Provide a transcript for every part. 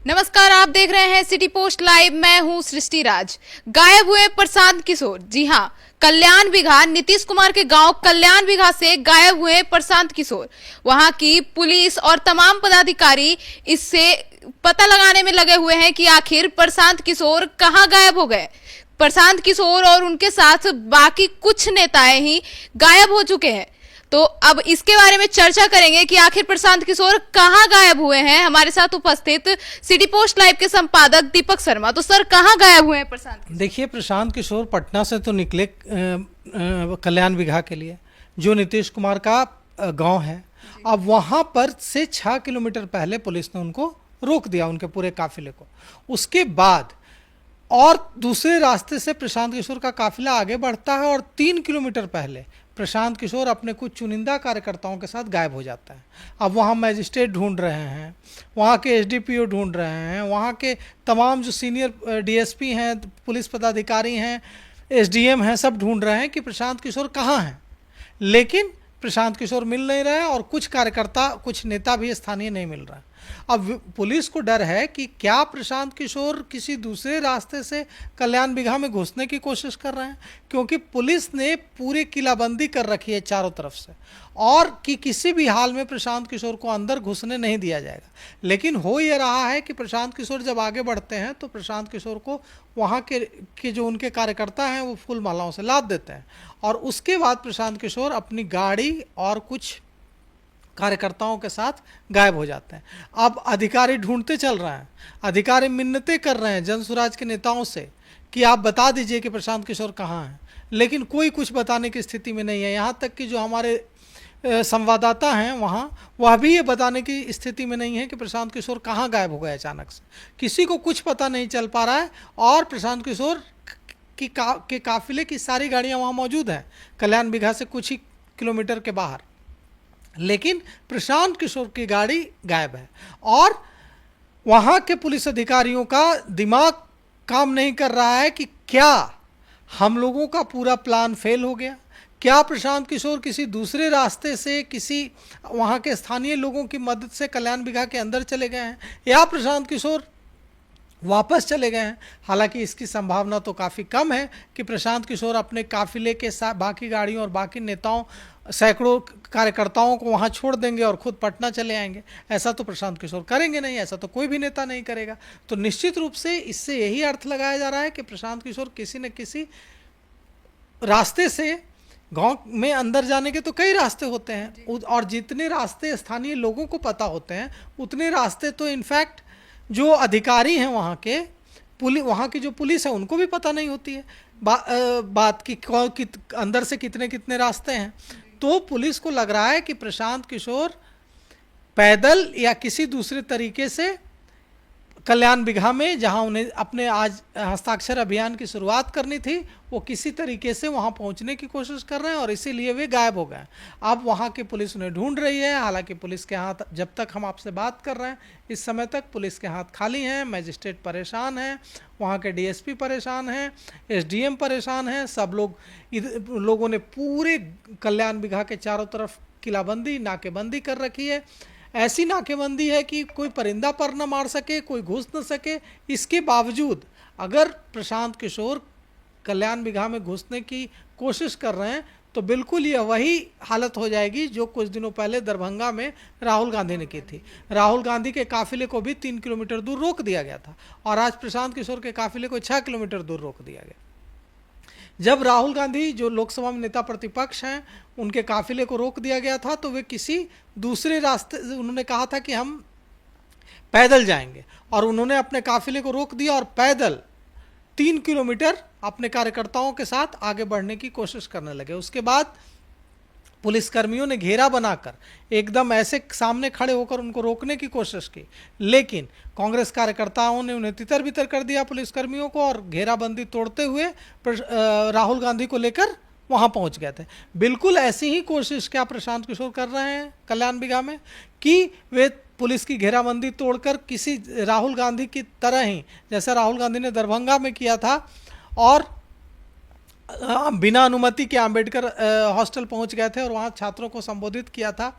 नमस्कार, आप देख रहे हैं सिटी पोस्ट लाइव। मैं हूं सृष्टि राज। गायब हुए प्रशांत किशोर। जी हां, कल्याण बिघा, नीतीश कुमार के गांव कल्याण बिघा से गायब हुए प्रशांत किशोर। वहां की पुलिस और तमाम पदाधिकारी इससे पता लगाने में लगे हुए हैं कि आखिर प्रशांत किशोर कहां गायब हो गए। प्रशांत किशोर और उनके साथ बाकी कुछ नेताएं ही गायब हो चुके हैं। तो अब इसके बारे में चर्चा करेंगे कि आखिर प्रशांत किशोर कहां गायब हुए हैं। हमारे साथ उपस्थित सिटी पोस्ट लाइव के संपादक दीपक शर्मा। तो सर, कहां गायब हुए हैं प्रशांत किशोर? देखिए, प्रशांत किशोर पटना से तो निकले कल्याण बिघा के लिए, जो नीतीश कुमार का गांव है। अब वहां पर से 6 किलोमीटर पहले पुलिस ने उनको रोक दिया, उनके पूरे काफिले को। उसके बाद और दूसरे रास्ते से प्रशांत किशोर का काफिला आगे बढ़ता है और 3 किलोमीटर पहले प्रशांत किशोर अपने कुछ चुनिंदा कार्यकर्ताओं के साथ गायब हो जाता है। अब वहाँ मैजिस्ट्रेट ढूंढ रहे हैं, वहाँ के एसडीपीओ ढूंढ रहे हैं, वहाँ के तमाम जो सीनियर डीएसपी हैं, पुलिस पदाधिकारी हैं, एसडीएम हैं, सब ढूंढ रहे हैं कि प्रशांत किशोर कहाँ हैं। लेकिन प्रशांत किशोर मिल नहीं रहे और कुछ कार्यकर्ता, कुछ नेता भी स्थानीय नहीं मिल रहा है। अब पुलिस को डर है कि क्या प्रशांत किशोर किसी दूसरे रास्ते से कल्याण बिघा में घुसने की कोशिश कर रहे हैं, क्योंकि पुलिस ने पूरी किलाबंदी कर रखी है चारों तरफ से, और कि किसी भी हाल में प्रशांत किशोर को अंदर घुसने नहीं दिया जाएगा। लेकिन हो यह रहा है कि प्रशांत किशोर जब आगे बढ़ते हैं तो प्रशांत किशोर को वहाँ के जो उनके कार्यकर्ता हैं वो फूल मालाओं से लाद देते हैं, और उसके बाद प्रशांत किशोर अपनी गाड़ी और कुछ कार्यकर्ताओं के साथ गायब हो जाते हैं। अब अधिकारी ढूंढते चल रहे हैं, अधिकारी मिन्नतें कर रहे हैं जन स्वराज के नेताओं से कि आप बता दीजिए कि प्रशांत किशोर कहाँ हैं, लेकिन कोई कुछ बताने की स्थिति में नहीं है। यहाँ तक कि जो हमारे संवाददाता हैं वहाँ, वह भी ये बताने की स्थिति में नहीं है कि प्रशांत किशोर कहाँ गायब हो गए। अचानक से किसी को कुछ पता नहीं चल पा रहा है, और प्रशांत किशोर के काफिले की सारी गाड़ियाँ वहाँ मौजूद हैं कल्याण बिघा से कुछ ही किलोमीटर के बाहर, लेकिन प्रशांत किशोर की गाड़ी गायब है। और वहाँ के पुलिस अधिकारियों का दिमाग काम नहीं कर रहा है कि क्या हम लोगों का पूरा प्लान फेल हो गया, क्या प्रशांत किशोर किसी दूसरे रास्ते से किसी वहाँ के स्थानीय लोगों की मदद से कल्याण बिघा के अंदर चले गए हैं, या प्रशांत किशोर वापस चले गए हैं। हालांकि इसकी संभावना तो काफ़ी कम है कि प्रशांत किशोर अपने काफिले के साथ बाकी गाड़ियों और बाकी नेताओं, सैकड़ों कार्यकर्ताओं को वहां छोड़ देंगे और खुद पटना चले आएंगे। ऐसा तो प्रशांत किशोर करेंगे नहीं, ऐसा तो कोई भी नेता नहीं करेगा। तो निश्चित रूप से इससे यही अर्थ लगाया जा रहा है कि प्रशांत किशोर किसी न किसी रास्ते से, गांव में अंदर जाने के तो कई रास्ते होते हैं, और जितने रास्ते स्थानीय लोगों को पता होते हैं उतने रास्ते तो इनफैक्ट जो अधिकारी हैं वहाँ के, वहाँ की जो पुलिस है उनको भी पता नहीं होती है बात की अंदर से कितने कितने रास्ते हैं। तो पुलिस को लग रहा है कि प्रशांत किशोर पैदल या किसी दूसरे तरीके से कल्याण बिघा में, जहां उन्हें अपने आज हस्ताक्षर अभियान की शुरुआत करनी थी, वो किसी तरीके से वहां पहुंचने की कोशिश कर रहे हैं, और इसीलिए वे गायब हो गए। अब वहां की पुलिस उन्हें ढूंढ रही है। हालांकि पुलिस के हाथ, जब तक हम आपसे बात कर रहे हैं इस समय तक पुलिस के हाथ खाली हैं। मैजिस्ट्रेट परेशान हैं, वहाँ के डीएसपी परेशान हैं, एसडीएम परेशान हैं। सब लोगों ने पूरे कल्याण बिघा के चारों तरफ किलाबंदी, नाकेबंदी कर रखी है। ऐसी नाकेबंदी है कि कोई परिंदा पर न मार सके, कोई घुस न सके। इसके बावजूद अगर प्रशांत किशोर कल्याण बिघा में घुसने की कोशिश कर रहे हैं तो बिल्कुल यह वही हालत हो जाएगी जो कुछ दिनों पहले दरभंगा में राहुल गांधी ने की थी। राहुल गांधी के काफिले को भी 3 किलोमीटर दूर रोक दिया गया था, और आज प्रशांत किशोर के काफिले को 6 किलोमीटर दूर रोक दिया गया। जब राहुल गांधी, जो लोकसभा में नेता प्रतिपक्ष हैं, उनके काफिले को रोक दिया गया था तो वे किसी दूसरे रास्ते, उन्होंने कहा था कि हम पैदल जाएंगे, और उन्होंने अपने काफिले को रोक दिया और पैदल 3 किलोमीटर अपने कार्यकर्ताओं के साथ आगे बढ़ने की कोशिश करने लगे। उसके बाद पुलिसकर्मियों ने घेरा बनाकर एकदम ऐसे सामने खड़े होकर उनको रोकने की कोशिश की, लेकिन कांग्रेस कार्यकर्ताओं ने उन्हें तितर बितर कर दिया पुलिसकर्मियों को, और घेराबंदी तोड़ते हुए राहुल गांधी को लेकर वहां पहुंच गए थे। बिल्कुल ऐसी ही कोशिश क्या प्रशांत किशोर कर रहे हैं कल्याण बिघा में, कि वे पुलिस की घेराबंदी तोड़कर किसी राहुल गांधी की तरह ही, जैसा राहुल गांधी ने दरभंगा में किया था और बिना अनुमति के अंबेडकर हॉस्टल पहुंच गए थे और वहां छात्रों को संबोधित किया था।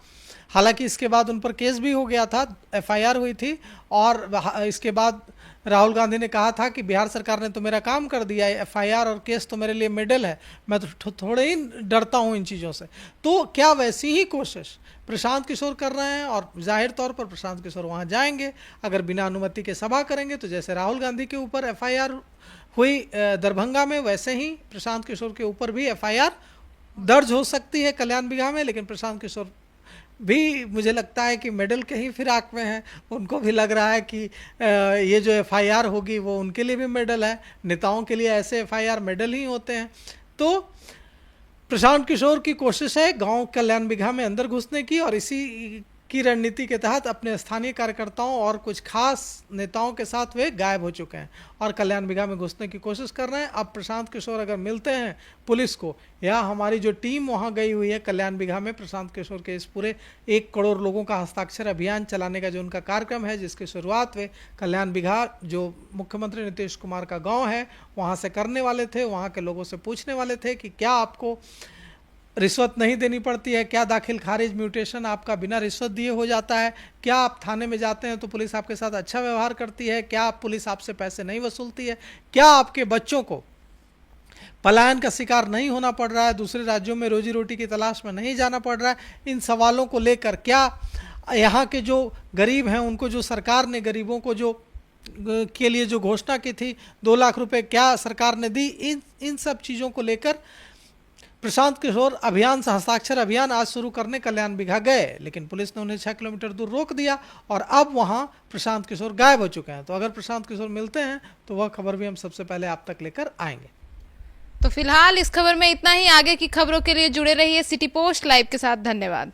हालांकि इसके बाद उन पर केस भी हो गया था, एफआईआर हुई थी, और इसके बाद राहुल गांधी ने कहा था कि बिहार सरकार ने तो मेरा काम कर दिया है, एफआईआर और केस तो मेरे लिए मेडल है, मैं तो थोड़े ही डरता हूं इन चीज़ों से। तो क्या वैसी ही कोशिश प्रशांत किशोर कर रहे हैं? और जाहिर तौर पर प्रशांत किशोर वहां जाएंगे, अगर बिना अनुमति के सभा करेंगे तो जैसे राहुल गांधी के ऊपर एफआईआर हुई दरभंगा में, वैसे ही प्रशांत किशोर के ऊपर भी एफआईआर दर्ज हो सकती है कल्याण बिघा में। लेकिन प्रशांत किशोर भी मुझे लगता है कि मेडल के ही फिराक में हैं, उनको भी लग रहा है कि ये जो एफआईआर होगी वो उनके लिए भी मेडल है। नेताओं के लिए ऐसे एफआईआर मेडल ही होते हैं। तो प्रशांत किशोर की कोशिश है गांव कल्याण बिघा में अंदर घुसने की, और इसी की रणनीति के तहत अपने स्थानीय कार्यकर्ताओं और कुछ खास नेताओं के साथ वे गायब हो चुके हैं और कल्याण बिघा में घुसने की कोशिश कर रहे हैं। अब प्रशांत किशोर अगर मिलते हैं पुलिस को, या हमारी जो टीम वहां गई हुई है कल्याण बिघा में प्रशांत किशोर के इस पूरे 1 करोड़ लोगों का हस्ताक्षर अभियान चलाने का जो उनका कार्यक्रम है, जिसकी शुरुआत वे कल्याण बिघा जो मुख्यमंत्री नीतीश कुमार का गाँव है वहाँ से करने वाले थे, वहाँ के लोगों से पूछने वाले थे कि क्या आपको रिश्वत नहीं देनी पड़ती है, क्या दाखिल खारिज म्यूटेशन आपका बिना रिश्वत दिए हो जाता है, क्या आप थाने में जाते हैं तो पुलिस आपके साथ अच्छा व्यवहार करती है, क्या पुलिस आपसे पैसे नहीं वसूलती है, क्या आपके बच्चों को पलायन का शिकार नहीं होना पड़ रहा है, दूसरे राज्यों में रोजी रोटी की तलाश में नहीं जाना पड़ रहा है। इन सवालों को लेकर क्या यहाँ के जो गरीब हैं उनको जो सरकार ने गरीबों को जो के लिए जो घोषणा की थी 2 लाख रुपए क्या सरकार ने दी, इन सब चीज़ों को लेकर प्रशांत किशोर अभियान से हस्ताक्षर अभियान आज शुरू करने कल्याण बिघा गए, लेकिन पुलिस ने उन्हें 6 किलोमीटर दूर रोक दिया और अब वहां प्रशांत किशोर गायब हो चुके हैं। तो अगर प्रशांत किशोर मिलते हैं तो वह खबर भी हम सबसे पहले आप तक लेकर आएंगे। तो फिलहाल इस खबर में इतना ही। आगे की खबरों के लिए जुड़े रहिए सिटी पोस्ट लाइव के साथ। धन्यवाद।